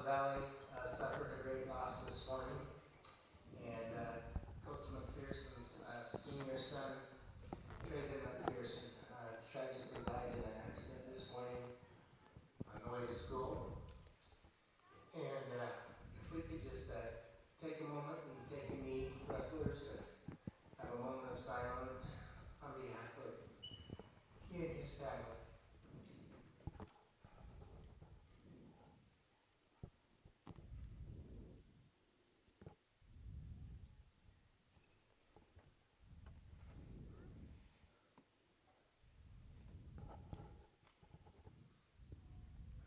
Valley suffered a great loss this morning, and Coach McPherson's senior son, Trayden McPherson, tragically died in an accident this morning on the way to school. And if we could just take a moment and take a knee, wrestlers, and have a moment of silence on behalf of he and his family.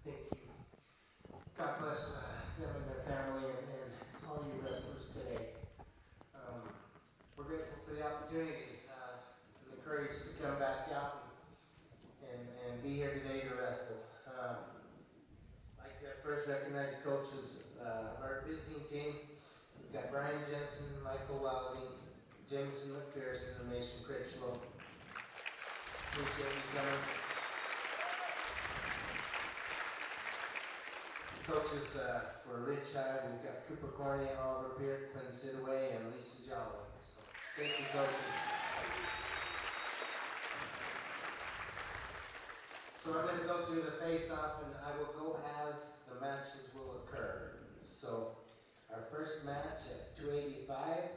Thank you. God bless them and their family and all you wrestlers today. We're grateful for the opportunity and the courage to come back out and be here today to wrestle. I'd like to first recognize coaches of our visiting team. We've got Brian Jensen, Michael Wilding, Jameson McPherson, and Mason Critchlow. Appreciate you coming. Coaches for Rich High, we've got Cooper Corney, Oliver Peart, Quinn Sidaway, and Lisa Jolly. So thank you, coaches. So I'm going to go through the face-off, and I will go as the matches will occur. So our first match at 285,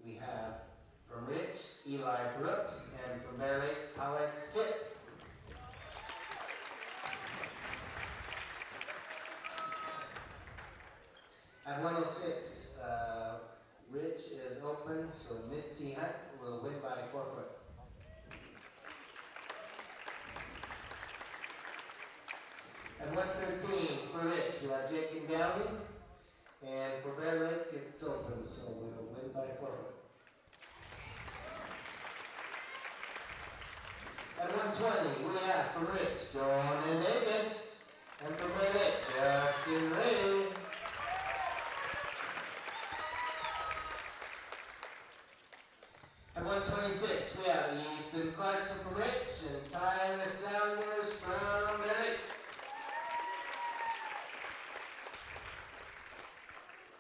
we have from Rich, Eli Brooks, and from Bear Lake, Alex Kipp. At 106, Rich is open, so Mitzi Hunt will win by 4 foot. At 113, for Rich, we have Jake Downing, and for Bear Lake, it's open, so we'll win by 4 foot. At 120, we have for Rich, John Davis, and for Bear Lake, Justin Ray. At 126, we have Ethan Clarkson from Rich and Tyler Sounders from Bear Lake.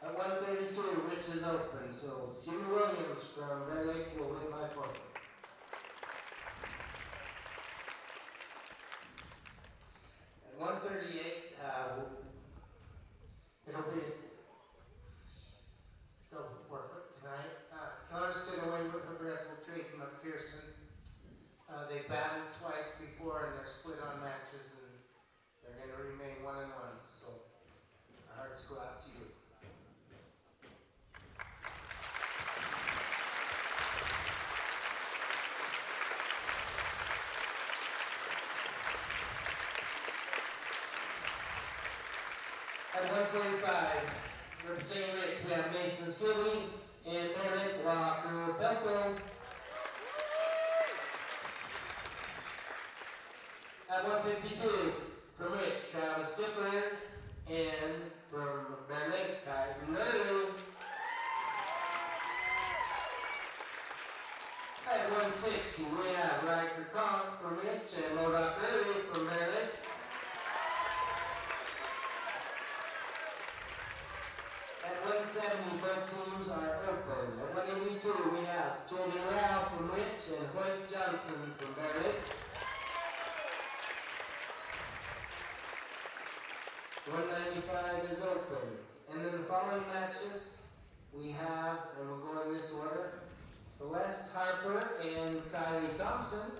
At 132, Rich is open, so Jimmy Williams from Bear Lake will win by 4 foot. At 138, it'll be go 4 foot tonight. Kipp away with the wrestle Trayden McPherson. They battled twice before and they're split on matches and they're going to remain 1-1. So our hearts go out to you. At 145, representing Rich, we have Mason Skilly and Eric Walker Belton. At 152, from Rich, Travis Skipper, and from Bear Lake, Tyson Murray. At 160, we have Riker Conk from Rich and Modoc Early from Bear Lake. At 170, both teams are open. At 182, we have Jordan Rao from Rich and Hoyt Johnson from Bear Lake. 195 is open. And then the following matches, we have, and we'll go in this order, Celeste Harper and Kylie Thompson.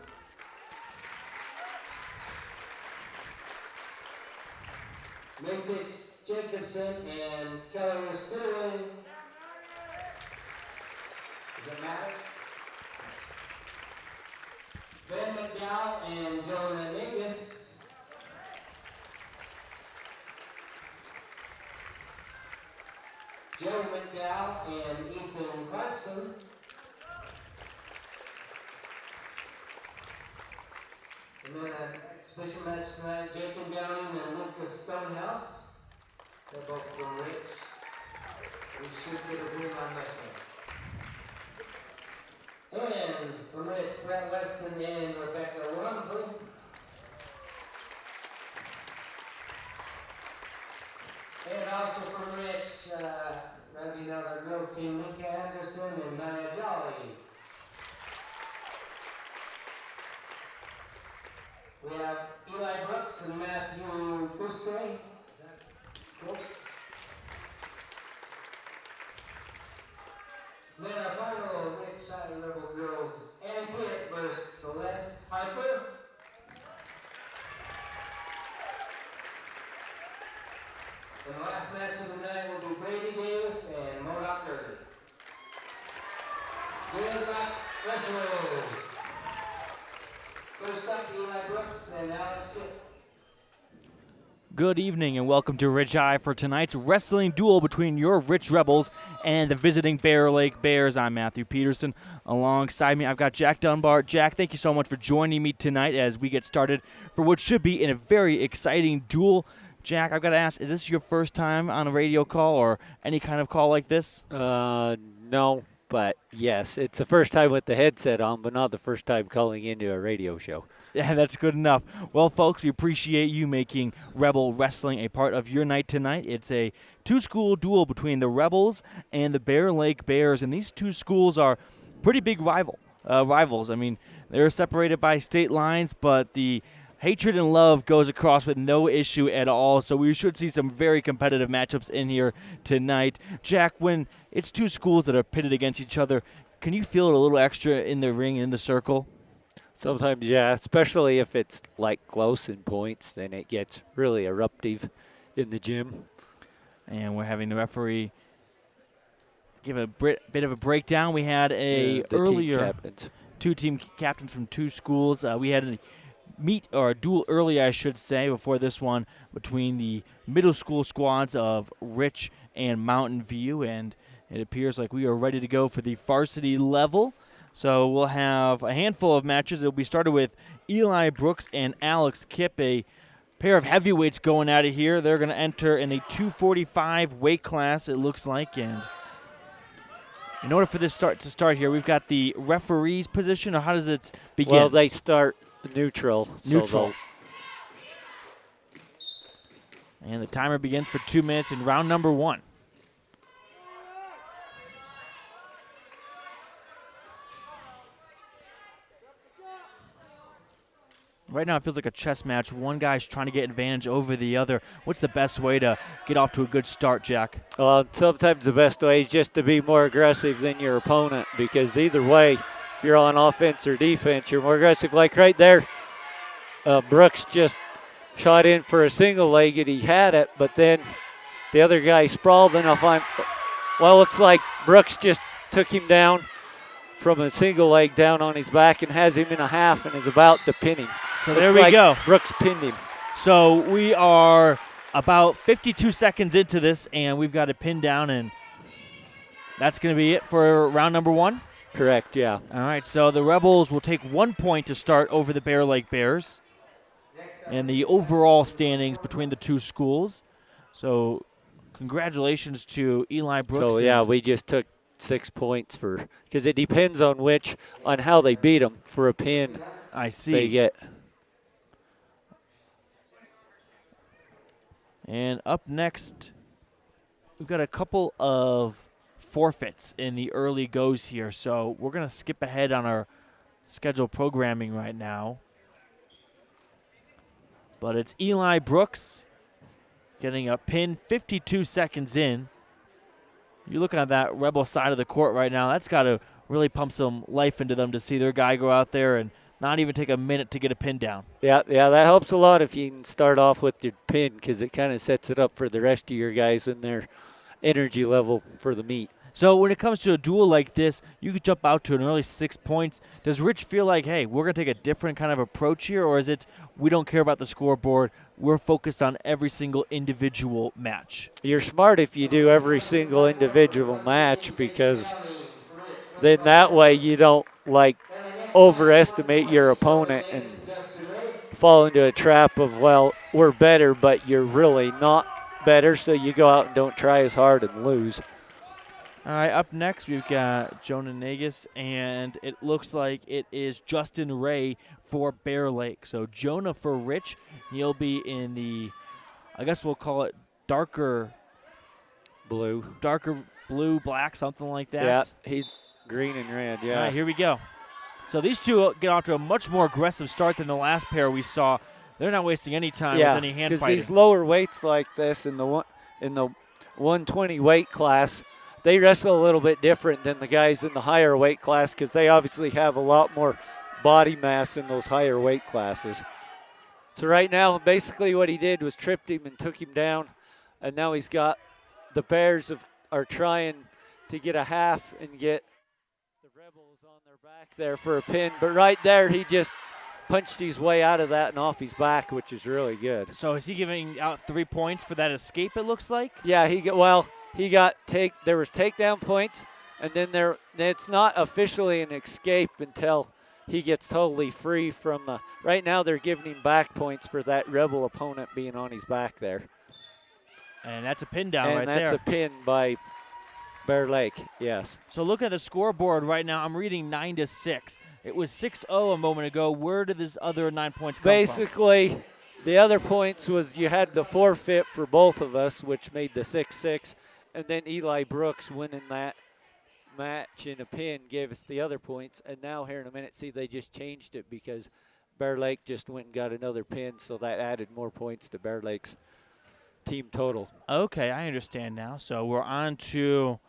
Memphis Jacobson and Keller Sidaway. Does it matter? Ben Mcdowell and Jonah Negus. Joe Mcdowell and Ethan Clarkson. And then an exhibition match tonight, Jacob Downing and Lucas Stonehouse. They're both from Rich. We should get a win on this one. And from Rich, Brett Weston and Rebecca Wamsley. And also from Rich, rounding out our girls team, Mika Anderson and Maya Jolly. We have Eli Brooks and Matthew Guste. Then our final Rich Side Rebel girls, and Kipp versus Celeste Harper. And the last match of the night will be Brady Davis and Modoc Gurley. Good luck, wrestlers. First up, Eli Brooks and Alex Kipp. Good evening and welcome to Rich High for tonight's wrestling duel between your Rich Rebels and the visiting Bear Lake Bears. I'm Matthew Peterson. Alongside me, I've got Jack Dunbar. Jack, thank you so much for joining me tonight as we get started for what should be in a very exciting duel. Jack, I've got to ask, is this your first time on a radio call or any kind of call like this? No, but yes, it's the first time with the headset on, but not the first time calling into a radio show. Yeah, that's good enough. Well, folks, we appreciate you making Rebel Wrestling a part of your night tonight. It's a two-school duel between the Rebels and the Bear Lake Bears, and these two schools are pretty big rivals. I mean, they're separated by state lines, but the hatred and love goes across with no issue at all, so we should see some very competitive matchups in here tonight. Jack, when it's two schools that are pitted against each other, can you feel it a little extra in the ring and in the circle? Sometimes, yeah, especially if it's like close in points, then it gets really eruptive in the gym. And we're having the referee give a bit of a breakdown. We had earlier two team captains from two schools. We had a duel early, I should say, before this one between the middle school squads of Rich and Mountain View, and it appears like we are ready to go for the varsity level. So we'll have a handful of matches. It'll be started with Eli Brooks and Alex Kipp, a pair of heavyweights going out of here. They're going to enter in the 245 weight class, it looks like. And in order for this to start here, we've got the referee's position, or how does it begin? Well, they start neutral. And the timer begins for 2 minutes in round number 1. Right now it feels like a chess match. One guy's trying to get advantage over the other. What's the best way to get off to a good start, Jack? Well, sometimes the best way is just to be more aggressive than your opponent, because either way, if you're on offense or defense, you're more aggressive. Like right there, Brooks just shot in for a single leg and he had it, but then the other guy sprawled enough on. Well, it's like Brooks just took him down from a single leg down on his back and has him in a half and is about to pin him. So there we go. Brooks pinned him. So we are about 52 seconds into this, and we've got it pinned down, and that's going to be it for round number 1? Correct, yeah. All right, so the Rebels will take 1 point to start over the Bear Lake Bears and the overall standings between the two schools. So congratulations to Eli Brooks. So, yeah, we just took 6 points because it depends on how they beat them for a pin. I see. They get. And up next, we've got a couple of forfeits in the early goes here. So we're going to skip ahead on our scheduled programming right now. But it's Eli Brooks getting a pin 52 seconds in. You're looking at that Rebel side of the court right now. That's got to really pump some life into them to see their guy go out there and not even take a minute to get a pin down. Yeah, that helps a lot if you can start off with your pin, because it kind of sets it up for the rest of your guys and their energy level for the meet. So when it comes to a duel like this, you could jump out to an early 6 points. Does Rich feel like, hey, we're going to take a different kind of approach here, or is it we don't care about the scoreboard, we're focused on every single individual match? You're smart if you do every single individual match, because then that way you don't overestimate your opponent and fall into a trap of, well, we're better, but you're really not better, so you go out and don't try as hard and lose. All right, up next we've got Jonah Nagus, and it looks like it is Justin Ray for Bear Lake. So Jonah for Rich, he'll be in the, I guess we'll call it darker blue. Darker blue, black, something like that. Yeah, he's green and red, yeah. All right, here we go. So these two get off to a much more aggressive start than the last pair we saw. They're not wasting any time with any hand because fighting. these lower weights like this in the 120 weight class, they wrestle a little bit different than the guys in the higher weight class because they obviously have a lot more body mass in those higher weight classes. So right now, basically what he did was tripped him and took him down, and now he's got the Bears are trying to get a half and get the Rebels on their back there for a pin. But right there, he just punched his way out of that and off his back, which is really good. So is he giving out 3 points for that escape, it looks like? Yeah, there was takedown points, and then it's not officially an escape until he gets totally free from the. Right now, they're giving him back points for that Rebel opponent being on his back there. And that's a pin down right there. And that's a pin by Bear Lake, yes. So look at the scoreboard right now. I'm reading 9-6. It was 6-0 a moment ago. Where did this other 9 points come from? Basically, the other points was you had the forfeit for both of us, which made the 6-6, and then Eli Brooks winning that match in a pin gave us the other points. And now here in a minute, see, they just changed it because Bear Lake just went and got another pin, so that added more points to Bear Lake's team total. Okay, I understand now. So we're on to,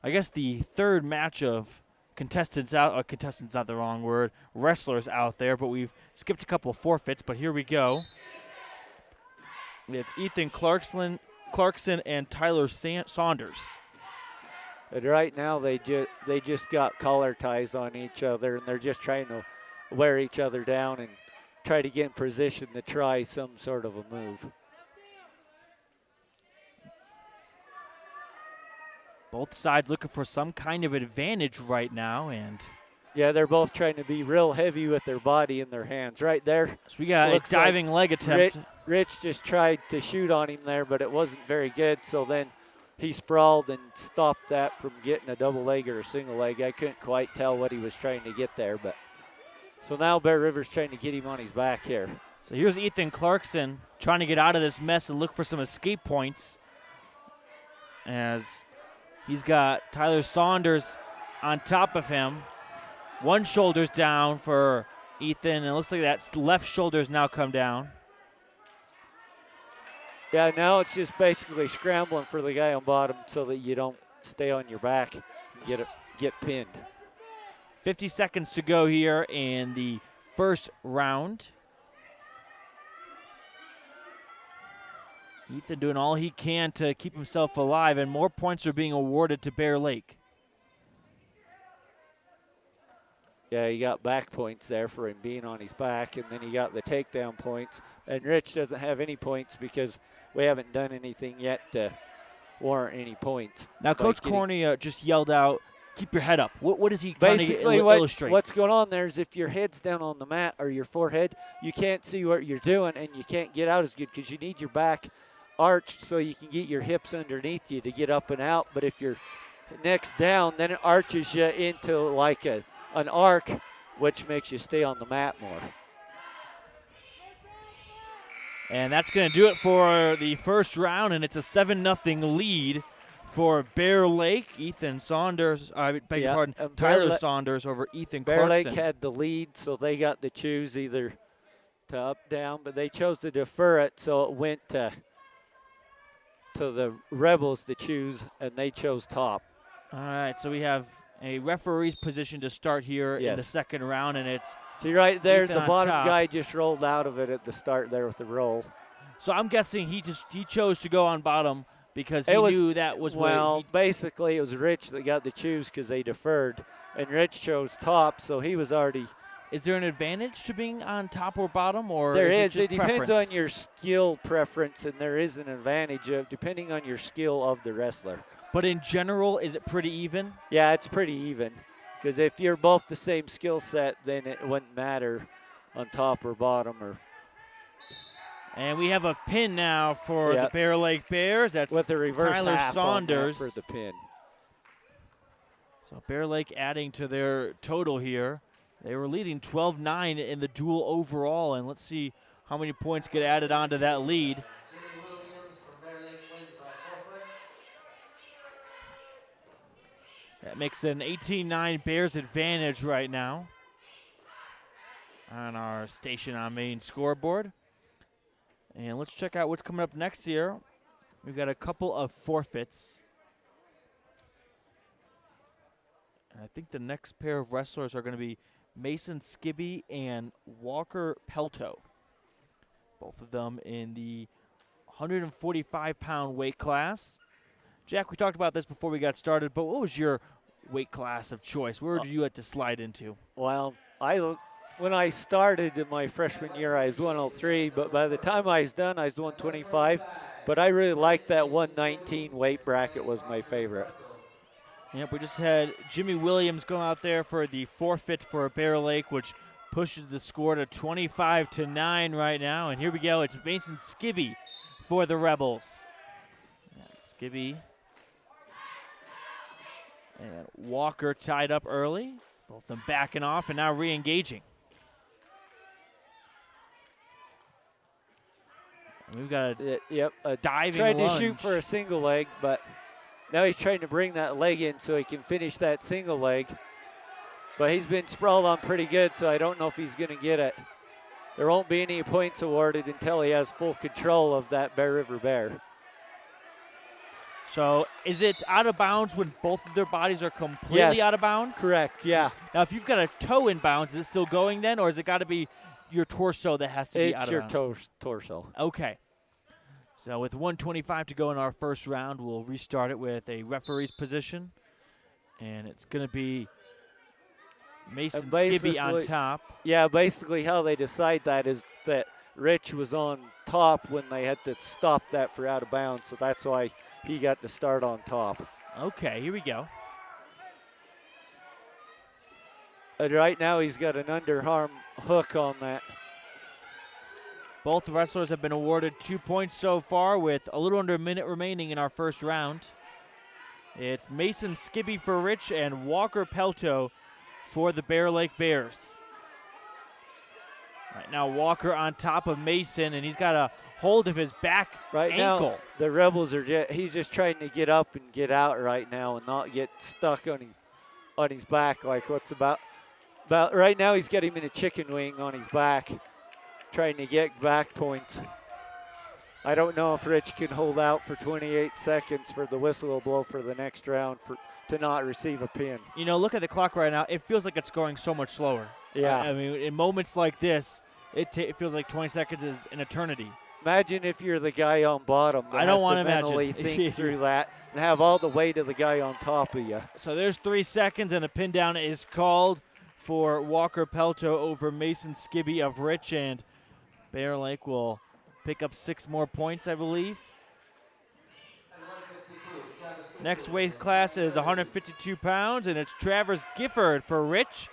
I guess, the third match of contestants out. Contestants not the wrong word. Wrestlers out there, but we've skipped a couple of forfeits. But here we go. It's Ethan Clarkson and Tyler Saunders. And right now they just got collar ties on each other, and they're just trying to wear each other down and try to get in position to try some sort of a move. Both sides looking for some kind of advantage right now, and yeah, they're both trying to be real heavy with their body and their hands. Right there. So we got a diving leg attempt. Rich just tried to shoot on him there, but it wasn't very good. So then he sprawled and stopped that from getting a double leg or a single leg. I couldn't quite tell what he was trying to get there, but so now Bear River's trying to get him on his back here. So here's Ethan Clarkson trying to get out of this mess and look for some escape points, as he's got Tyler Saunders on top of him. One shoulder's down for Ethan, and it looks like that left shoulder's now come down. Yeah, now it's just basically scrambling for the guy on bottom so that you don't stay on your back and get pinned. 50 seconds to go here in the first round. Ethan doing all he can to keep himself alive, and more points are being awarded to Bear Lake. Yeah, he got back points there for him being on his back, and then he got the takedown points. And Rich doesn't have any points because we haven't done anything yet to warrant any points. Now, Coach Corney just yelled out, keep your head up. What is he trying to illustrate? What's going on there is if your head's down on the mat or your forehead, you can't see what you're doing, and you can't get out as good because you need your back arched so you can get your hips underneath you to get up and out. But if your neck's down, then it arches you into like an arc, which makes you stay on the mat more. And that's going to do it for the first round, and it's a 7-0 lead for Bear Lake. Ethan Saunders, I beg your pardon, Tyler Saunders over Ethan Clarkson. Bear Lake had the lead, so they got to choose either to up, down, but they chose to defer it, so it went to the Rebels to choose, and they chose top. All right, so we have a referee's position to start here in the second round, and it's see right there, Ethan the bottom top. guy just rolled out of it at the start there with the roll. So I'm guessing he chose to go on bottom because he knew that was basically it was Rich that got to choose because they deferred, and Rich chose top, so he was already. Is there an advantage to being on top or bottom, or there is it just depends on your skill preference, and there is an advantage of depending on your skill of the wrestler. But in general, is it pretty even? Yeah, it's pretty even. Because if you're both the same skill set, then it wouldn't matter on top or bottom. And we have a pin now for the Bear Lake Bears. That's with a reverse Tyler half Saunders for the pin. So Bear Lake adding to their total here. They were leading 12-9 in the duel overall, and let's see how many points get added onto that lead. That makes it an 18-9 Bears advantage right now on our station on main scoreboard. And let's check out what's coming up next here. We've got a couple of forfeits. And I think the next pair of wrestlers are going to be Mason Skibby and Walker Pelto. Both of them in the 145-pound weight class. Jack, we talked about this before we got started, but what was your weight class of choice? Where did you like to slide into? Well, when I started in my freshman year, I was 103, but by the time I was done, I was 125. But I really liked that 119 weight bracket was my favorite. Yep, we just had Jimmy Williams go out there for the forfeit for Bear Lake, which pushes the score to 25-9 right now. And here we go. It's Mason Skibby for the Rebels. Yeah, Skibby and Walker tied up early. Both of them backing off and now re-engaging. And we've got a diving tried lunge. to shoot for a single leg, but now he's trying to bring that leg in so he can finish that single leg. But he's been sprawled on pretty good, so I don't know if he's going to get it. There won't be any points awarded until he has full control of that Bear River Bear. So is it out of bounds when both of their bodies are completely out of bounds? Correct, yeah. Now, if you've got a toe in bounds, is it still going then, or has it got to be your torso that has to be out of bounds? It's your torso. Okay. So with 1:25 to go in our first round, we'll restart it with a referee's position. And it's going to be Mason Skibby on top. Yeah, basically how they decide that is that Rich was on top when they had to stop that for out of bounds, so that's why he got to start on top. Okay, here we go. And right now he's got an underarm hook on that. Both wrestlers have been awarded 2 points so far with a little under a minute remaining in our first round. It's Mason Skibby for Rich and Walker Pelto for the Bear Lake Bears. Right now Walker on top of Mason, and he's got a hold of his back ankle. Now the Rebels are he's just trying to get up and get out right now and not get stuck on his back like what's about right now. He's got him in a chicken wing on his back, trying to get back points. I don't know if Rich can hold out for 28 seconds for the whistle to blow for the next round to not receive a pin. You know, look at the clock right now. It feels like it's going so much slower. Yeah. I mean, in moments like this, it feels like 20 seconds is an eternity. Imagine if you're the guy on bottom that I don't want to to mentally imagine. think through that and have all the weight of the guy on top of you. So there's 3 seconds, and a pin down is called for Walker Pelto over Mason Skibby of Rich, and Bear Lake will pick up 6 more points, I believe. Next weight class is 152 pounds, and it's Travers Gifford for Rich.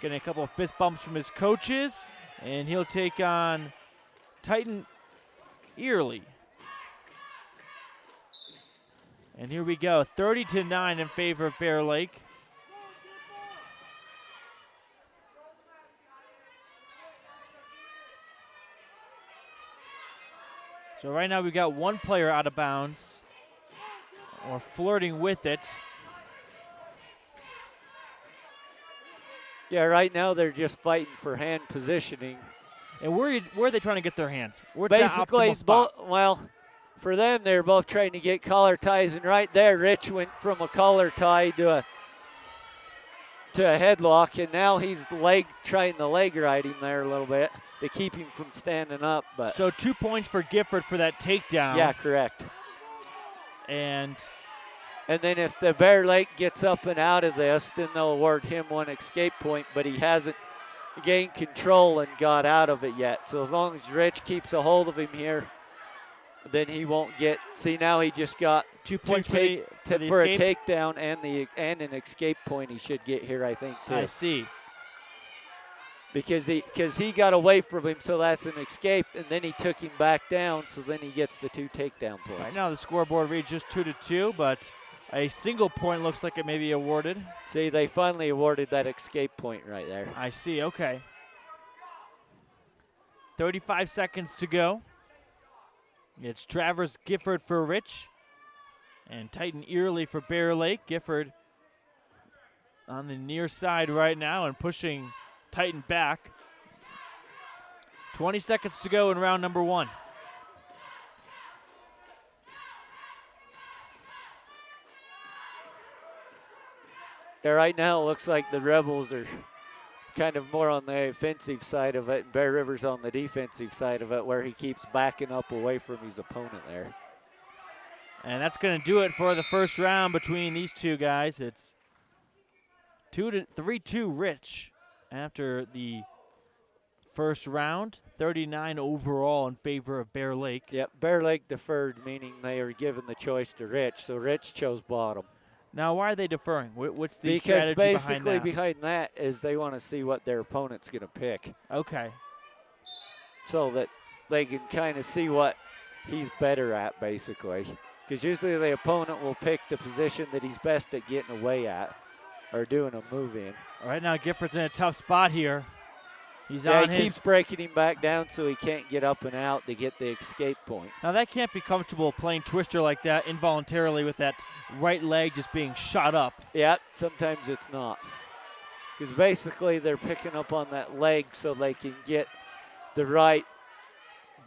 Getting a couple of fist bumps from his coaches, and he'll take on Titan Early. And here we go, 30-9 in favor of Bear Lake. So right now we've got one player out of bounds, or flirting with it. Yeah, right now they're just fighting for hand positioning. And where are they trying to get their hands? Where's basically, spot? For them, they're both trying to get collar ties, and right there, Rich went from a collar tie to a headlock, and now he's trying to leg ride him there a little bit to keep him from standing up. But so 2 points for Gifford for that takedown. Yeah, correct. And then if the Bear Lake gets up and out of this, then they'll award him 1 escape point, but he hasn't gained control and got out of it yet. So as long as Rich keeps a hold of him here, then he won't get. See, now he just got 2 points for a takedown and an escape point he should get here, I think, too. I see. Because he got away from him, so that's an escape, and then he took him back down, so then he gets the 2 takedown points. Right now the scoreboard reads just 2-2, but a single point looks like it may be awarded. See, they finally awarded that escape point right there. I see, okay. 35 seconds to go. It's Travers Gifford for Rich and Titan Early for Bear Lake. Gifford on the near side right now and pushing Titan back. 20 seconds to go in round number 1. Yeah, right now it looks like the Rebels are kind of more on the offensive side of it, and Bear River's on the defensive side of it, where he keeps backing up away from his opponent there. And that's going to do it for the first round between these two guys. It's 3-2 Rich after the first round. 39 overall in favor of Bear Lake. Yep, Bear Lake deferred, meaning they are given the choice to Rich, so Rich chose bottom. Now, why are they deferring? What's the strategy behind that? Because basically behind that is they want to see what their opponent's going to pick. Okay. So that they can kind of see what he's better at, basically. Because usually the opponent will pick the position that he's best at getting away at or doing a move in. Right now, Gifford's in a tough spot here. He's yeah, on he keeps breaking him back down so he can't get up and out to get the escape point. Now, that can't be comfortable playing twister like that involuntarily with that right leg just being shot up. Yeah, sometimes it's not. Because basically they're picking up on that leg so they can get the right,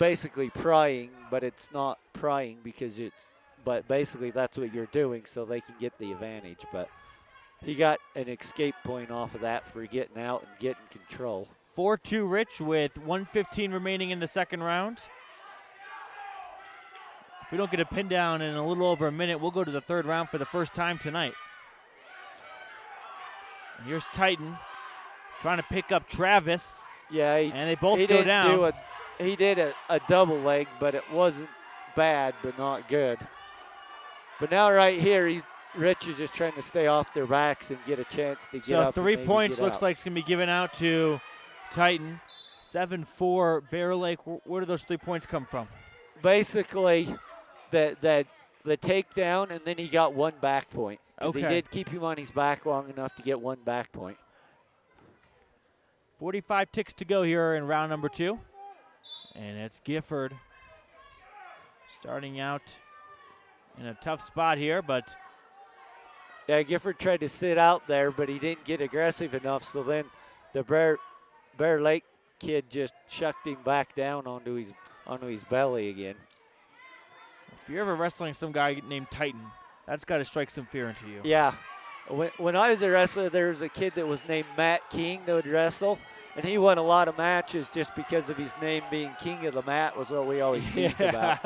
basically prying, but it's not prying because it's, but basically that's what you're doing so they can get the advantage. But he got an escape point off of that for getting out and getting control. 4-2 Rich with 1:15 remaining in the second round. If we don't get a pin down in a little over a minute, we'll go to the third round for the first time tonight. And here's Titan trying to pick up Travis. Yeah, and they both go down. He did a double leg, but it wasn't bad, but not good. But now right here, Rich is just trying to stay off their backs and get a chance to get up. So 3 points looks like it's going to be given out to Titan. 7-4 Bear Lake. Where do those 3 points come from? Basically, the takedown, and then he got 1 back point. Because he did keep him on his back long enough to get 1 back point. 45 ticks to go here in round number 2. And it's Gifford starting out in a tough spot here, but yeah, Gifford tried to sit out there, but he didn't get aggressive enough, so then the Bear Lake kid just shucked him back down onto his belly again. If you're ever wrestling some guy named Titan, that's got to strike some fear into you. Yeah. When I was a wrestler, there was a kid that was named Matt King that would wrestle, and he won a lot of matches just because of his name being King of the Mat was what we always teased about.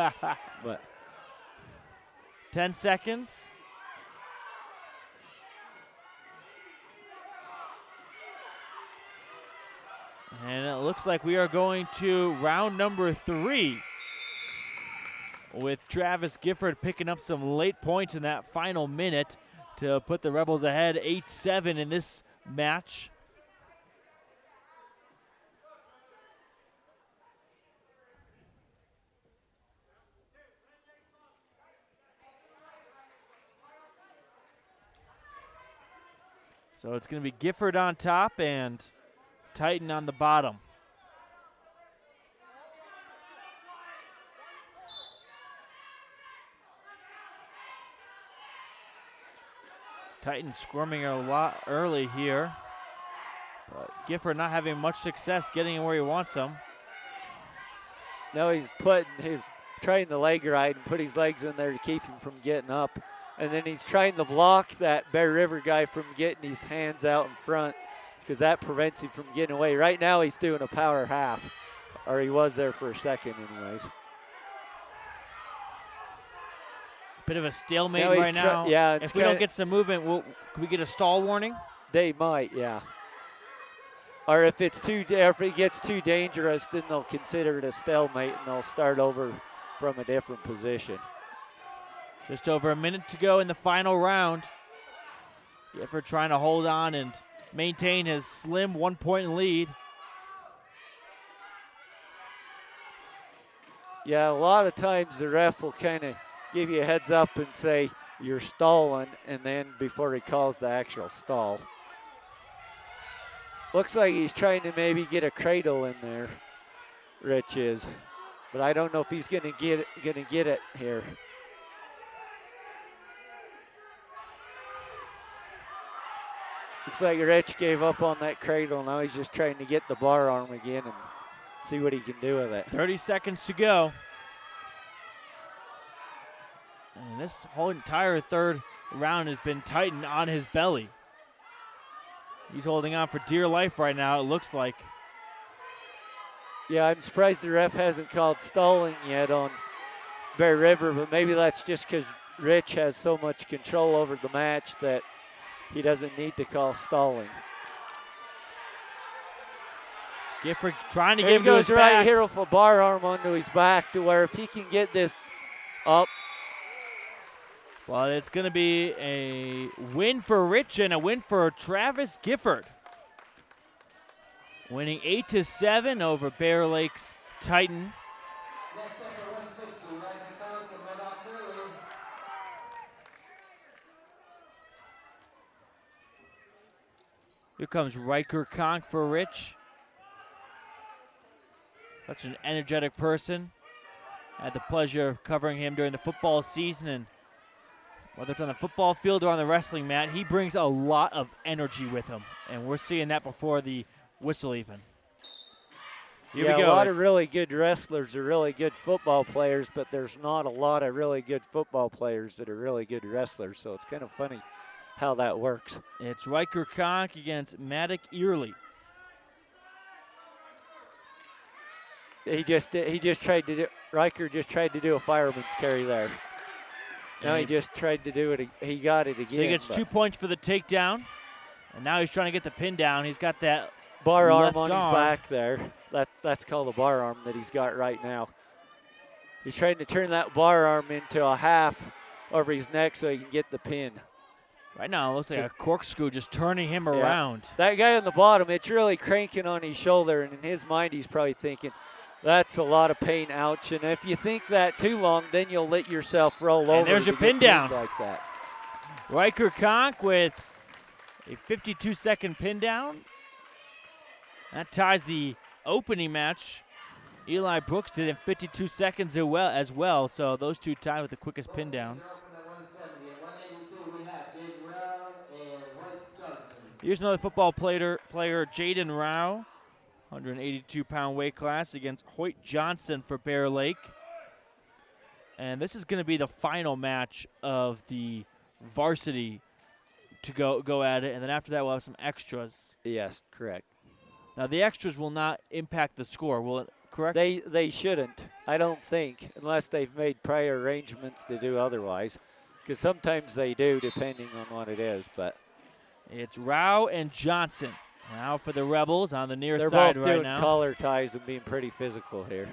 But 10 seconds. And it looks like we are going to round number 3 with Travis Gifford picking up some late points in that final minute to put the Rebels ahead 8-7 in this match. So it's going to be Gifford on top and Titan on the bottom. Titan squirming a lot early here, but Gifford not having much success getting him where he wants him. Now he's trying the leg ride and put his legs in there to keep him from getting up. And then he's trying to block that Bear River guy from getting his hands out in front because that prevents him from getting away. Right now he's doing a power half, or he was there for a second anyways. Bit of a stalemate right now. Yeah, if we don't get some movement, can we get a stall warning? They might, yeah. Or if it gets too dangerous, then they'll consider it a stalemate and they'll start over from a different position. Just over a minute to go in the final round. Gifford trying to hold on and maintain his slim 1-point lead. Yeah, a lot of times the ref will kind of give you a heads up and say you're stalling, and then before he calls the actual stall. Looks like he's trying to maybe get a cradle in there, Rich is. But I don't know if he's gonna get it here. Looks like Rich gave up on that cradle. Now he's just trying to get the bar arm again and see what he can do with it. 30 seconds to go. And this whole entire third round has been Titan on his belly. He's holding on for dear life right now, it looks like. Yeah, I'm surprised the ref hasn't called stalling yet on Bear River, but maybe that's just because Rich has so much control over the match that he doesn't need to call stalling. Gifford trying to There get him to his goes right back. here with a bar arm onto his back to where if he can get this up. Well, it's going to be a win for Rich and a win for Travis Gifford. Winning 8-7 over Bear Lake's Titan. Next up at 160, Ryan McDowell from Red Hawk Curling. Here comes Riker Conk for Rich. Such an energetic person. I had the pleasure of covering him during the football season, and whether it's on the football field or on the wrestling mat, he brings a lot of energy with him, and we're seeing that before the whistle even. Here we go. A lot of really good wrestlers are really good football players, but there's not a lot of really good football players that are really good wrestlers, so it's kind of funny how that works. It's Riker Conk against Maddock Early. Riker just tried to do a fireman's carry there. Now he just tried to do it. He got it again. So he gets 2 points for the takedown, and now he's trying to get the pin down. He's got that bar arm left on arm. his back there. That's called a bar arm that he's got right now. He's trying to turn that bar arm into a half over his neck so he can get the pin. Right now, it looks like a corkscrew just turning him around. That guy on the bottom, it's really cranking on his shoulder, and in his mind, he's probably thinking, that's a lot of pain, ouch. And if you think that too long, then you'll let yourself roll over. And there's your pin down. Like that. Riker Conk with a 52-second pin down. That ties the opening match. Eli Brooks did it in 52 seconds as well, so those two tied with the quickest pin downs. Here's another football player Jaden Rao, 182-pound weight class against Hoyt Johnson for Bear Lake. And this is going to be the final match of the varsity to go at it, and then after that we'll have some extras. Yes, correct. Now the extras will not impact the score, will it? Correct? They shouldn't, I don't think, unless they've made prior arrangements to do otherwise, because sometimes they do depending on what it is. But it's Rao and Johnson now for the Rebels on the near they're side both right doing now. collar ties and being pretty physical here.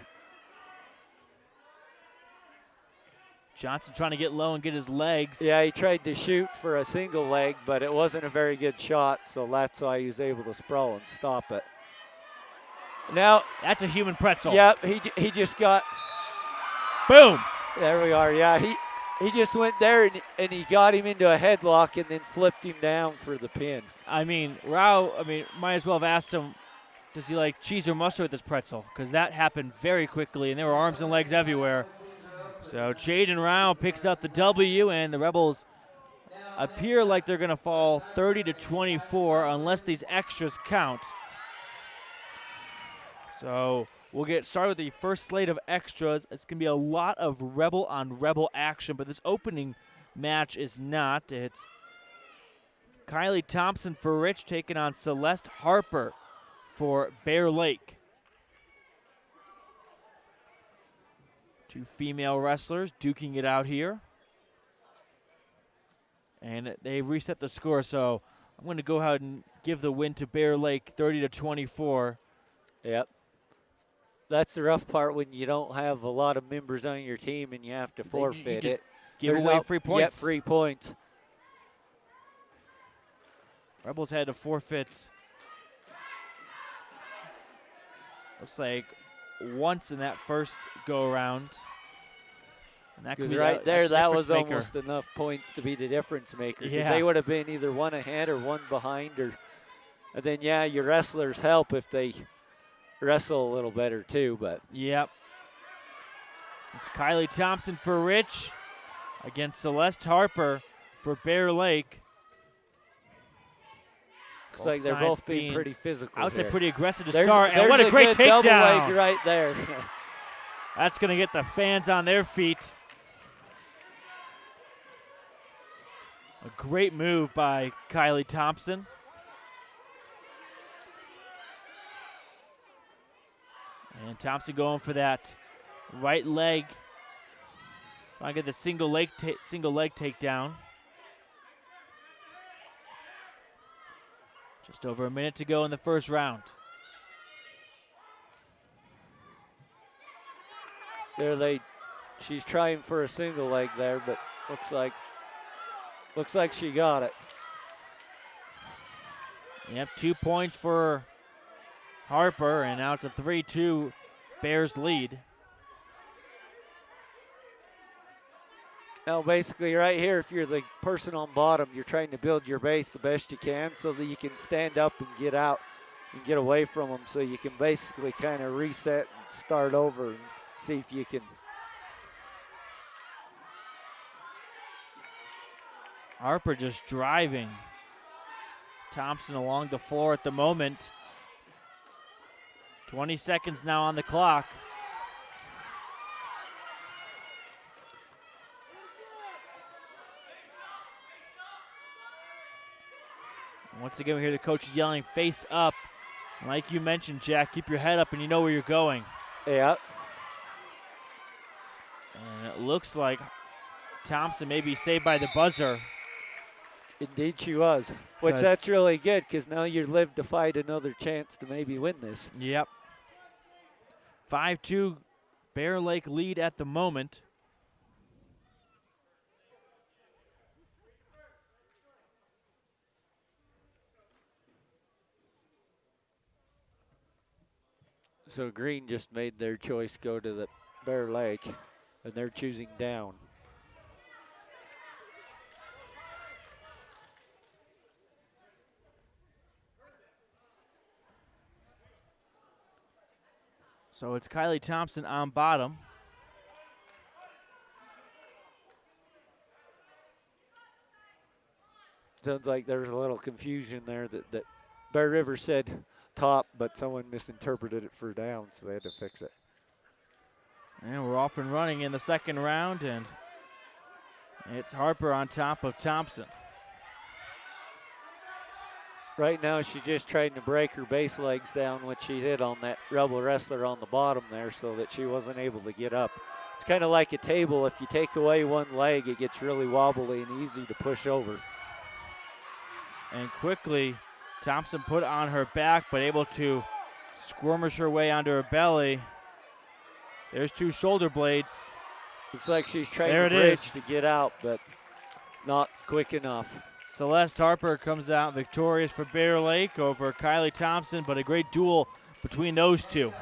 Johnson trying to get low and get his legs. Yeah, he tried to shoot for a single leg, but it wasn't a very good shot, so that's why he was able to sprawl and stop it. Now that's a human pretzel. Yep, he just got. Boom. There we are. Yeah, he just went there and he got him into a headlock and then flipped him down for the pin. I mean, Rao, might as well have asked him, does he like cheese or mustard with this pretzel? Because that happened very quickly, and there were arms and legs everywhere. So Jaden Rao picks up the W, and the Rebels appear like they're going to fall 30-24 unless these extras count. So we'll get started with the first slate of extras. It's going to be a lot of Rebel on Rebel action, but this opening match is not. It's Kylie Thompson for Rich taking on Celeste Harper for Bear Lake. Two female wrestlers duking it out here. And they reset the score, so I'm going to go ahead and give the win to Bear Lake 30-24. Yep. That's the rough part when you don't have a lot of members on your team and you have to forfeit it. Give away free points. Yep, free points. Rebels had to forfeit, looks like, once in that first go-around. Because right there, that was almost enough points to be the difference maker. Because they would have been either one ahead or one behind. And then, yeah, your wrestlers help if they wrestle a little better too. But yep. It's Kylie Thompson for Rich against Celeste Harper for Bear Lake. Looks like they're both being pretty physical. I would say here. pretty aggressive to start. And what a great takedown. Double leg right there. That's going to get the fans on their feet. A great move by Kylie Thompson. And Thompson going for that right leg. Trying to get the single leg takedown. Just over a minute to go in the first round. She's trying for a single leg there, but looks like she got it. Yep, 2 points for Harper, and now it's a 3-2 Bears lead. Now, basically, right here, if you're the person on bottom, you're trying to build your base the best you can so that you can stand up and get out and get away from them, so you can basically kind of reset and start over and see if you can. Harper just driving Thompson along the floor at the moment. 20 seconds now on the clock. Once again, we hear the coaches yelling, face up. Like you mentioned, Jack, keep your head up and you know where you're going. Yeah. And it looks like Thompson may be saved by the buzzer. Indeed she was, which that's really good because now you live to fight another chance to maybe win this. Yep. 5-2 Bear Lake lead at the moment. So Green just made their choice go to the Bear Lake, and they're choosing down. So it's Kylie Thompson on bottom. Sounds like there's a little confusion there that Bear River said top, but someone misinterpreted it for down, so they had to fix it. And we're off and running in the second round, and it's Harper on top of Thompson. Right now, she's just trying to break her base legs down, which she did on that Rebel wrestler on the bottom there, so that she wasn't able to get up. It's kind of like a table. If you take away one leg, it gets really wobbly and easy to push over. And quickly, Thompson put on her back, but able to squirmish her way onto her belly. There's two shoulder blades. Looks like she's trying to bridge to get out, but not quick enough. Celeste Harper comes out victorious for Bear Lake over Kylie Thompson, but a great duel between those two.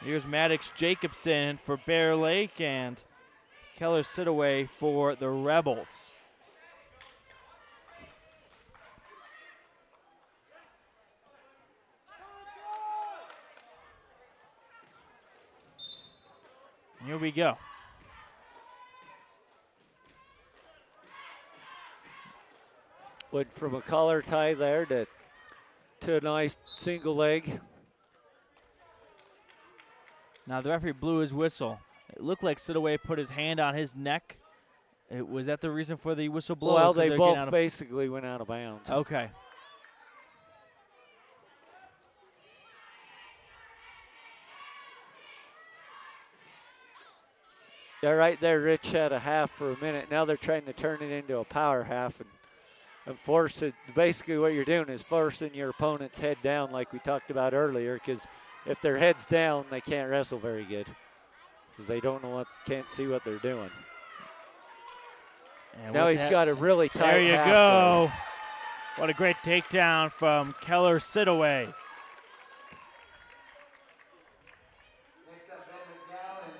Here's Maddox Jacobson for Bear Lake and Keller Sitaway for the Rebels. Here we go. Went from a collar tie there to a nice single leg. Now the referee blew his whistle. It looked like Sitaway put his hand on his neck. Was that the reason for the whistle blow? Well, they both basically went out of bounds. Okay. Yeah, right there, Rich had a half for a minute. Now they're trying to turn it into a power half and force it. Basically what you're doing is forcing your opponent's head down like we talked about earlier, because if their head's down, they can't wrestle very good because they can't see what they're doing. And now he's got a really tight There you half go. there. What a great takedown from Keller Sitaway.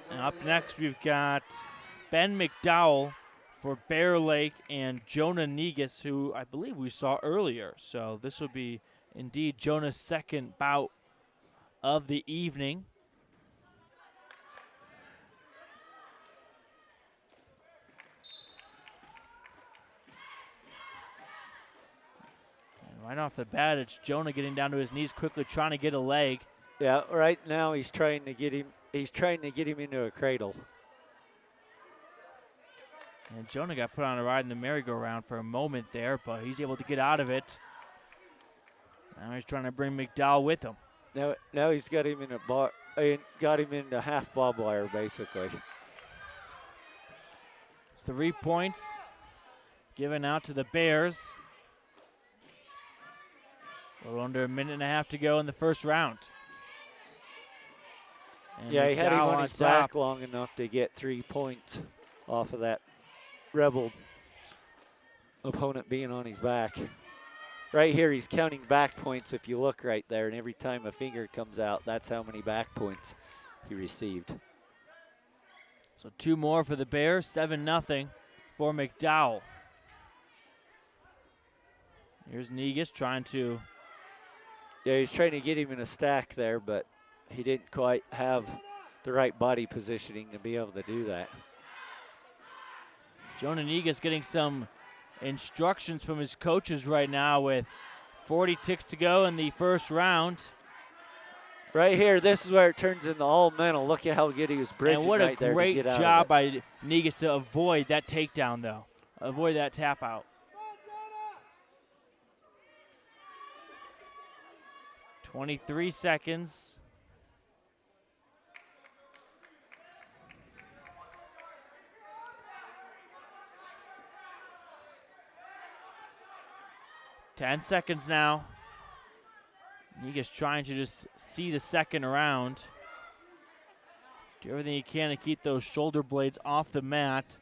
And up next, we've got Ben Mcdowell for Bear Lake and Jonah Negus, who I believe we saw earlier. So this will be indeed Jonah's second bout of the evening. Right off the bat, it's Jonah getting down to his knees quickly, trying to get a leg. Yeah, right now he's trying to get him. He's trying to get him into a cradle. And Jonah got put on a ride in the merry-go-round for a moment there, but he's able to get out of it. Now he's trying to bring McDowell with him. Now he's got him in a bar. Got him into half barbed wire, basically. 3 points given out to the Bears. A little under a minute and a half to go in the first round. And yeah, he had him on his back top. long enough to get 3 points off of that Rebel opponent being on his back. Right here, he's counting back points if you look right there, and every time a finger comes out, that's how many back points he received. So 2 more for the Bears, 7-0 for McDowell. Here's Negus trying to... Yeah, he's trying to get him in a stack there, but he didn't quite have the right body positioning to be able to do that. Jonah Negus getting some instructions from his coaches right now with 40 ticks to go in the first round. Right here, this is where it turns into all mental. Look at how good he was bridging and what right there to a get great out job of it. by Negus to avoid that takedown, though. Avoid that tap out. 23 seconds. Ten seconds now. Negus trying to just see the second round. Do everything he can to keep those shoulder blades off the mat.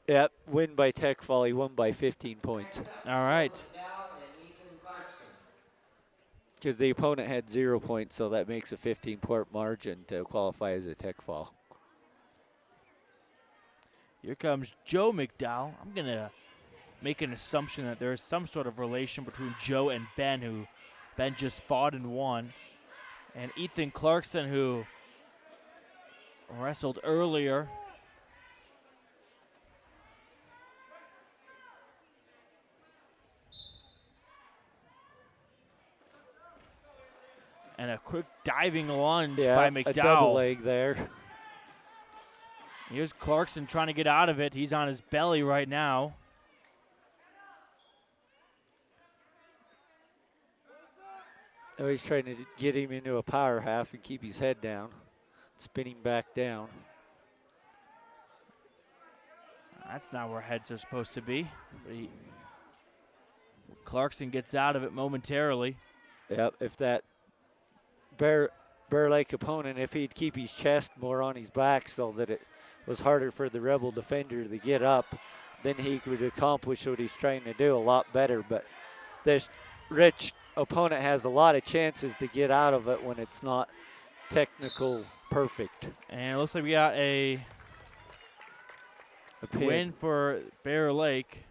Yep, win by tech fall. He won by 15 points. All right. Because the opponent had 0 points, so that makes a 15-point margin to qualify as a tech fall. Here comes Joe McDowell. I'm going to make an assumption that there is some sort of relation between Joe and Ben, who Ben just fought and won. And Ethan Clarkson, who wrestled earlier. And a quick diving lunge by McDowell. A double leg there. Here's Clarkson trying to get out of it. He's on his belly right now. Oh, he's trying to get him into a power half and keep his head down. Spin him back down. That's not where heads are supposed to be. But Clarkson gets out of it momentarily. Yep, if that Bear Lake opponent, if he'd keep his chest more on his back so that it was harder for the Rebel defender to get up, then he could accomplish what he's trying to do a lot better. But this Rich opponent has a lot of chances to get out of it when it's not technical perfect. And it looks like we got a win for Bear Lake.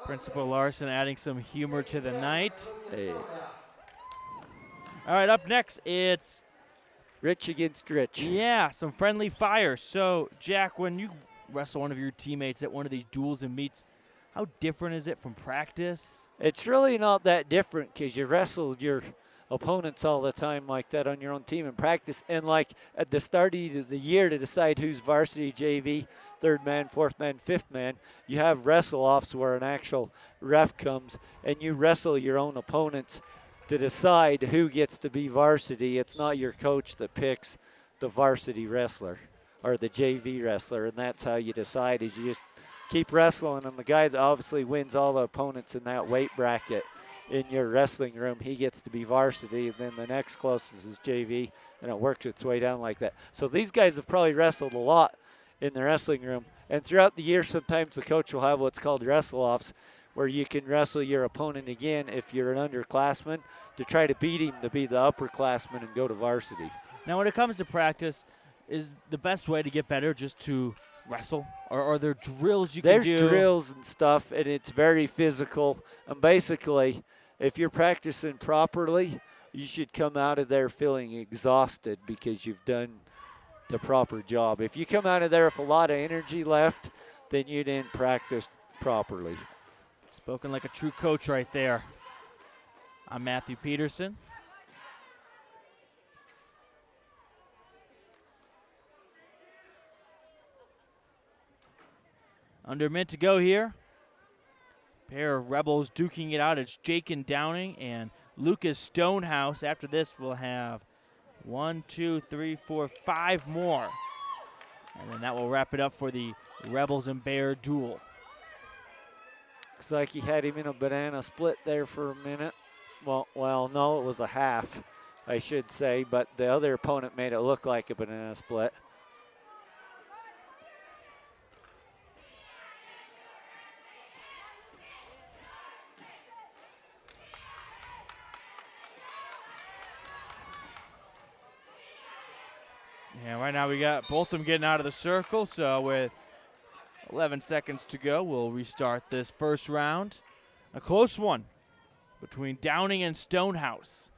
Principal Larson adding some humor to the night. Hey. All right, up next, it's Rich against Rich. Yeah, some friendly fire. So, Jack, when you wrestle one of your teammates at one of these duels and meets, how different is it from practice? It's really not that different because you wrestle your opponents all the time like that on your own team in practice. And like at the start of the year to decide who's varsity, JV, third man, fourth man, fifth man, you have wrestle-offs where an actual ref comes and you wrestle your own opponents to decide who gets to be varsity. It's not your coach that picks the varsity wrestler or the JV wrestler, and that's how you decide is you just keep wrestling, and the guy that obviously wins all the opponents in that weight bracket in your wrestling room, he gets to be varsity, and then the next closest is JV, and it works its way down like that. So these guys have probably wrestled a lot in the wrestling room, and throughout the year sometimes the coach will have what's called wrestle-offs where you can wrestle your opponent again if you're an underclassman to try to beat him to be the upperclassman and go to varsity. Now, when it comes to practice, is the best way to get better just to wrestle? Or are there drills you can do? There's drills and stuff, and it's very physical. And basically, if you're practicing properly, you should come out of there feeling exhausted because you've done the proper job. If you come out of there with a lot of energy left, then you didn't practice properly. Spoken like a true coach right there. I'm Matthew Peterson. Under a minute to go here. Pair of Rebels duking it out. It's Jake and Downing and Lucas Stonehouse. After this, we'll have 1, 2, 3, 4, 5 more. And then that will wrap it up for the Rebels and Bear duel. Looks like he had him in a banana split there for a minute. Well, no, it was a half, I should say, but the other opponent made it look like a banana split. Yeah, right now we got both of them getting out of the circle, so with 11 seconds to go, we'll restart this first round. A close one between Downing and Stonehouse.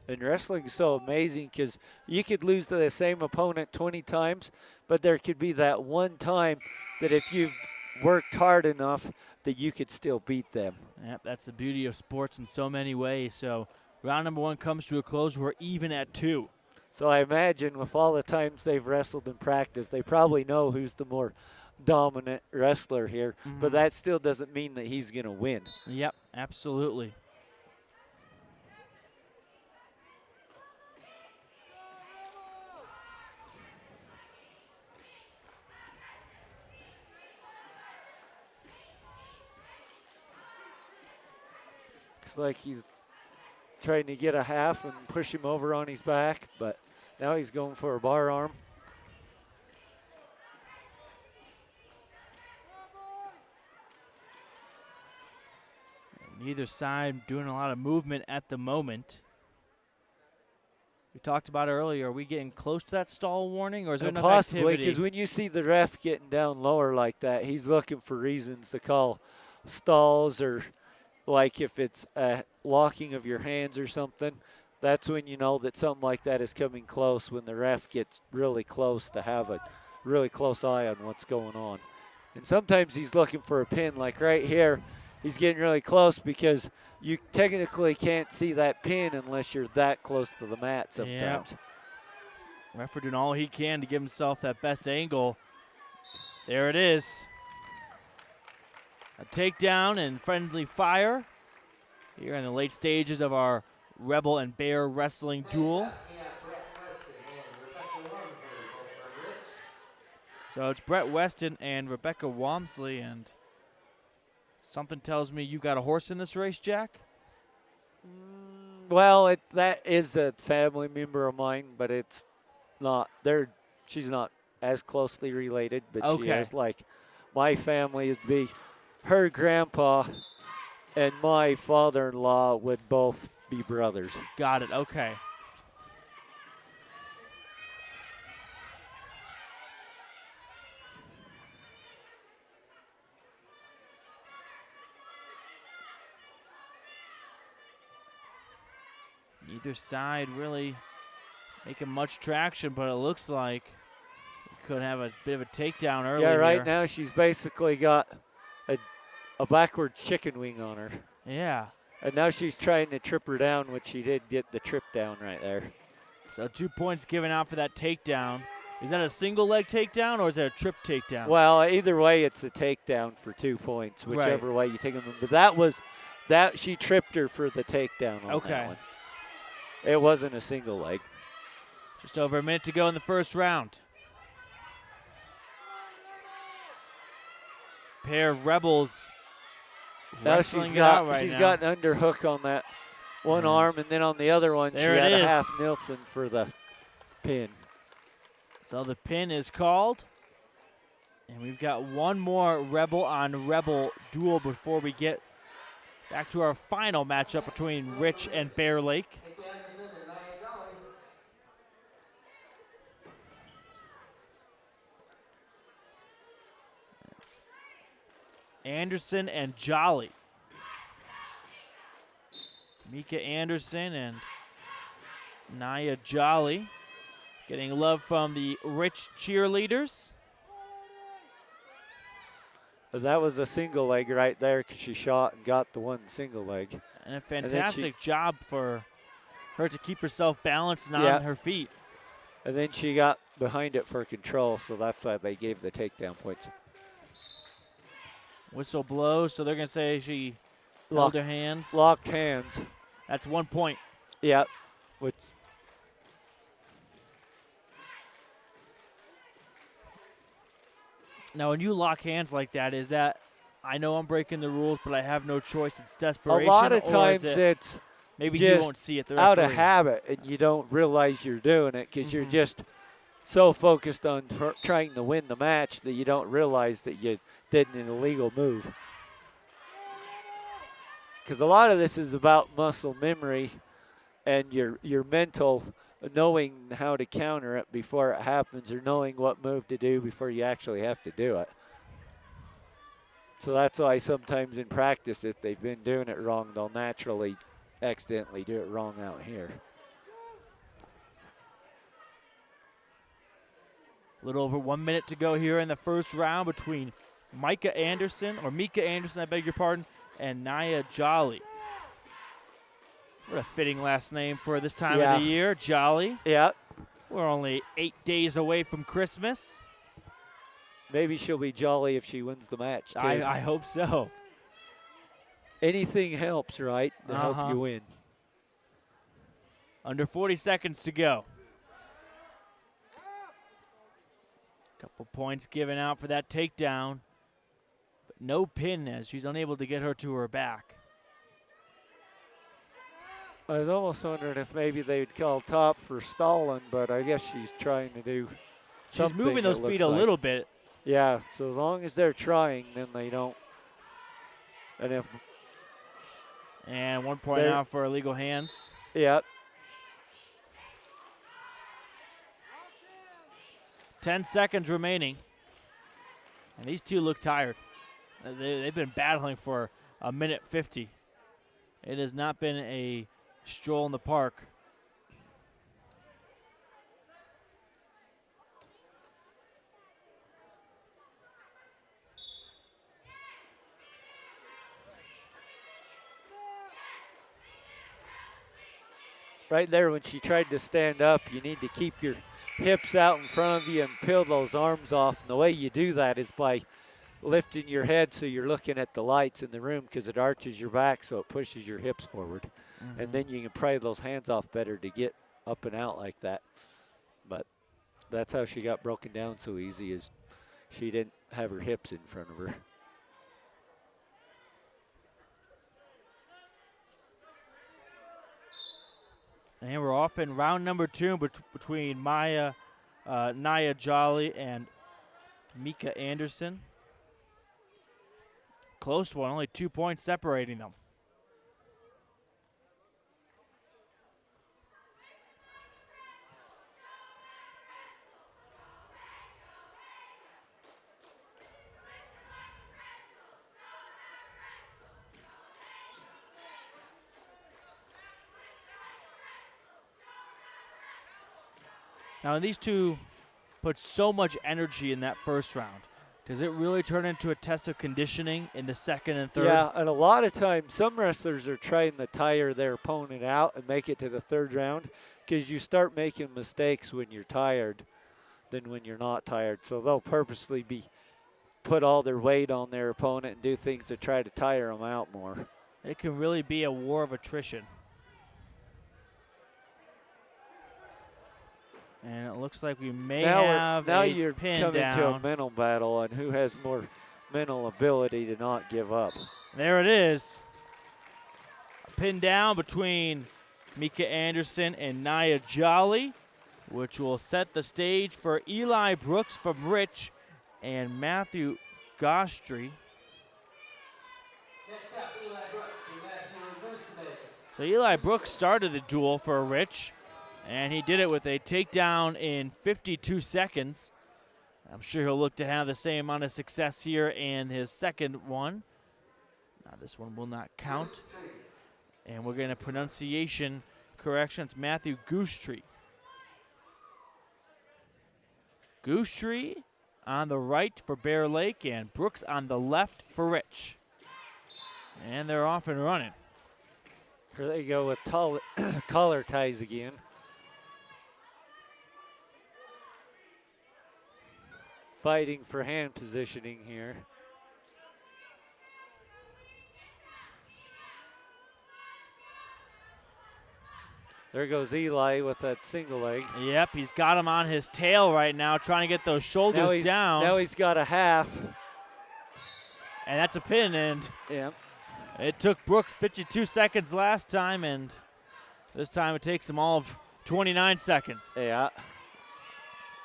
And wrestling is so amazing because you could lose to the same opponent 20 times, but there could be that one time that if you've worked hard enough that you could still beat them. Yep, that's the beauty of sports in so many ways. So round number 1 comes to a close. We're even at 2. So I imagine with all the times they've wrestled in practice, they probably know who's the more dominant wrestler here, but that still doesn't mean that he's going to win. Yep, absolutely. Like he's trying to get a half and push him over on his back, but now he's going for a bar arm. Neither side doing a lot of movement at the moment. We talked about it earlier. Are we getting close to that stall warning, or is there enough possibly, because activity? when you see the ref getting down lower like that, he's looking for reasons to call stalls, or like if it's a locking of your hands or something, that's when you know that something like that is coming close, when the ref gets really close to have a really close eye on what's going on. And sometimes he's looking for a pin, like right here, he's getting really close because you technically can't see that pin unless you're that close to the mat sometimes. Yep. Referee doing all he can to give himself that best angle. There it is. A takedown and friendly fire here in the late stages of our Rebel and Bear wrestling duel. So it's Brett Weston and Rebecca Wamsley, and something tells me you got a horse in this race, Jack? Well, that is a family member of mine, but it's not. She's not as closely related, but she is. Like my family would be. Her grandpa and my father-in-law would both be brothers. Got it, okay. Neither side really making much traction, but it looks like we could have a bit of a takedown early. Yeah, right here. now she's basically got a backward chicken wing on her. Yeah. And now she's trying to trip her down, which she did get the trip down right there. So 2 points given out for that takedown. Is that a single leg takedown or is that a trip takedown? Well, either way, it's a takedown for 2 points, whichever way you take them. But she tripped her for the takedown on that one. It wasn't a single leg. Just over a minute to go in the first round. Pair of Rebels Now wrestling it out right she's now. got an underhook on that one arm, and then on the other one, she had a half Nilsson for the pin. So the pin is called. And we've got one more Rebel on Rebel duel before we get back to our final matchup between Rich and Bear Lake. Anderson and Jolly. Mika Anderson and Nia Jolly getting love from the Rich cheerleaders. That was a single leg right there because she shot and got the one single leg. And a fantastic job for her to keep herself balanced and on her feet. And then she got behind it for control, so that's why they gave the takedown points. Whistle blows, so they're going to say she held her hands. Locked hands. That's 1 point. Yeah. Which now, when you lock hands like that, is that, I know I'm breaking the rules, but I have no choice, it's desperation? A lot of times it's maybe you won't see it. Out of habit, and you don't realize you're doing it because you're just so focused on trying to win the match that you don't realize that you did an illegal move. Because a lot of this is about muscle memory and your mental knowing how to counter it before it happens, or knowing what move to do before you actually have to do it. So that's why sometimes in practice, if they've been doing it wrong, they'll naturally accidentally do it wrong out here. A little over 1 minute to go here in the first round between Mika Anderson, I beg your pardon, and Nia Jolly. What a fitting last name for this time of the year, Jolly. Yeah. We're only 8 days away from Christmas. Maybe she'll be jolly if she wins the match, too. I hope so. Anything helps, right, to help you win. Under 40 seconds to go. Couple points given out for that takedown. But no pin as she's unable to get her to her back. I was almost wondering if maybe they'd call top for stalling, but I guess she's trying to do something. She's moving those feet a little bit. Yeah, so as long as they're trying, then they don't. And 1 point out for illegal hands. Yep. 10 seconds remaining. And these two look tired. They've been battling for a minute 50. It has not been a stroll in the park. Right there when she tried to stand up, you need to keep your hips out in front of you and peel those arms off. And the way you do that is by lifting your head so you're looking at the lights in the room, because it arches your back so it pushes your hips forward. And then you can pry those hands off better to get up and out like that. But that's how she got broken down so easy, is she didn't have her hips in front of her. And we're off in round number 2 between Nia Jolly and Mika Anderson. Close one, only 2 points separating them. Now, these two put so much energy in that first round. Does it really turn into a test of conditioning in the second and third? Yeah, and a lot of times some wrestlers are trying to tire their opponent out and make it to the third round, because you start making mistakes when you're tired than when you're not tired. So they'll purposely put all their weight on their opponent and do things to try to tire them out more. It can really be a war of attrition. And it looks like we may have now a you're pin coming down. to a mental battle on who has more mental ability to not give up. There it is. A pin down between Mika Anderson and Nia Jolly, which will set the stage for Eli Brooks from Rich and Matthew Gostry. Next up, Eli Brooks and Matthew Weston. So Eli Brooks started the duel for Rich, and he did it with a takedown in 52 seconds. I'm sure he'll look to have the same amount of success here in his second one. Now this one will not count. And we're getting a pronunciation correction. It's Matthew Goostree. Goostree on the right for Bear Lake and Brooks on the left for Rich. And they're off and running. Here they go with collar ties again. Fighting for hand positioning here. There goes Eli with that single leg. Yep, he's got him on his tail right now, trying to get those shoulders down. Now he's got a half. And that's a pin, and yeah. It took Brooks 52 seconds last time, and this time it takes him all of 29 seconds. Yeah.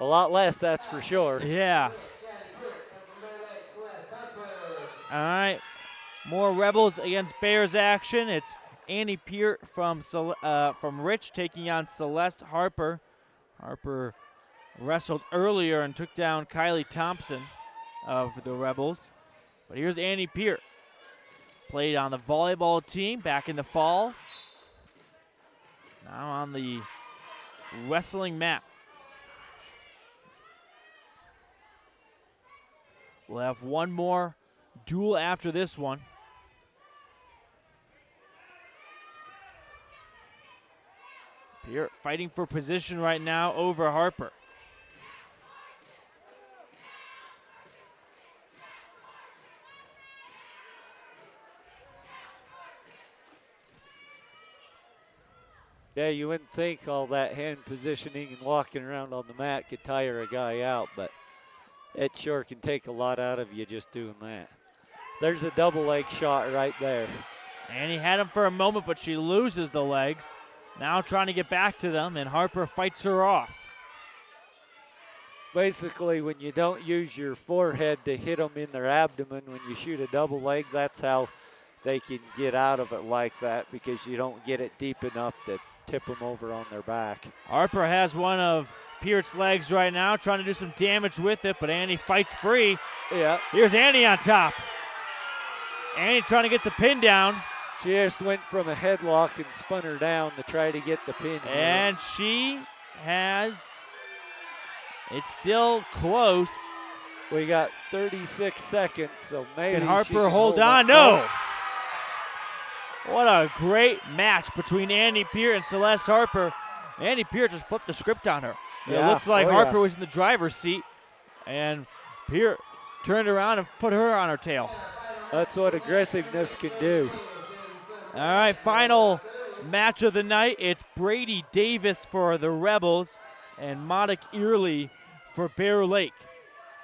A lot less, that's for sure. Yeah. All right. More Rebels against Bears action. It's Annie Peart from Rich taking on Celeste Harper. Harper wrestled earlier and took down Kylie Thompson of the Rebels. But here's Annie Peart. Played on the volleyball team back in the fall. Now on the wrestling mat. We'll have one more duel after this one. Peart fighting for position right now over Harper. Yeah, you wouldn't think all that hand positioning and walking around on the mat could tire a guy out, but it sure can take a lot out of you just doing that. There's a double leg shot right there. And he had him for a moment, but she loses the legs. Now trying to get back to them, and Harper fights her off. Basically, when you don't use your forehead to hit them in their abdomen, when you shoot a double leg, that's how they can get out of it like that, because you don't get it deep enough to tip them over on their back. Harper has one of Peart's legs right now, trying to do some damage with it, but Annie fights free. Yeah. Here's Annie on top. Annie trying to get the pin down. She just went from a headlock and spun her down to try to get the pin. And she has, it's still close. We got 36 seconds, so maybe Can Harper she can hold on? up. No. What a great match between Annie Peart and Celeste Harper. Annie Peart just flipped the script on her. Yeah. It looked like Oh, Harper yeah. was in the driver's seat, and Peart turned around and put her on her tail. That's what aggressiveness can do. All right, final match of the night. It's Brady Davis for the Rebels and Modik Early for Bear Lake.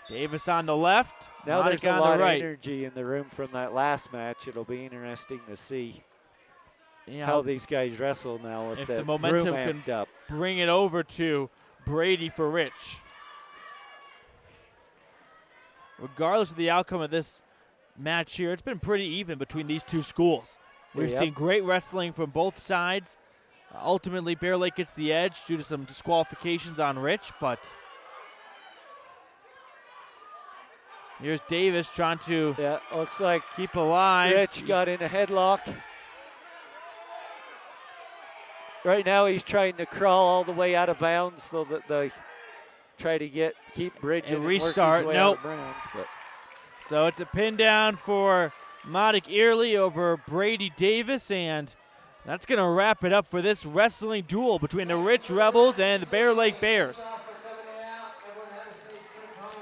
Davis on the left, Now Modik there's a on lot the right. of energy in the room from that last match. It'll be interesting to see Yeah, how these guys wrestle now with if the the momentum room can amped up. bring it over to Brady for Rich. Regardless of the outcome of this match here, it's been pretty even between these two schools. We've Yep. seen great wrestling from both sides. Ultimately, Bear Lake gets the edge due to some disqualifications on Rich, but here's Davis trying to Yeah, looks like keep alive. Rich got in a headlock. Right now he's trying to crawl all the way out of bounds so that they try to keep bridging And and work his restart. way Nope. out of bounds. But So it's a pin down for Modik Early over Brady Davis, and that's going to wrap it up for this wrestling duel between the Rich Rebels and the Bear Lake Bears.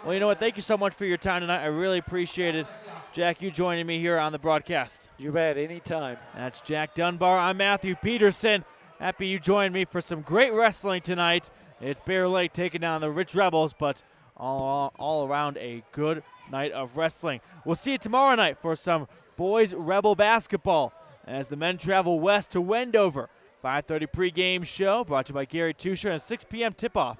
Well, you know what? Thank you so much for your time tonight. I really appreciate it. Jack, you joining me here on the broadcast. you bet, anytime. That's Jack Dunbar. I'm Matthew Peterson. Happy you joined me for some great wrestling tonight. It's Bear Lake taking down the Rich Rebels, but all around a good night of wrestling. We'll see you tomorrow night for some boys Rebel basketball as the men travel west to Wendover. 5:30 pregame show brought to you by Gary Tusher and 6 p.m. tip-off.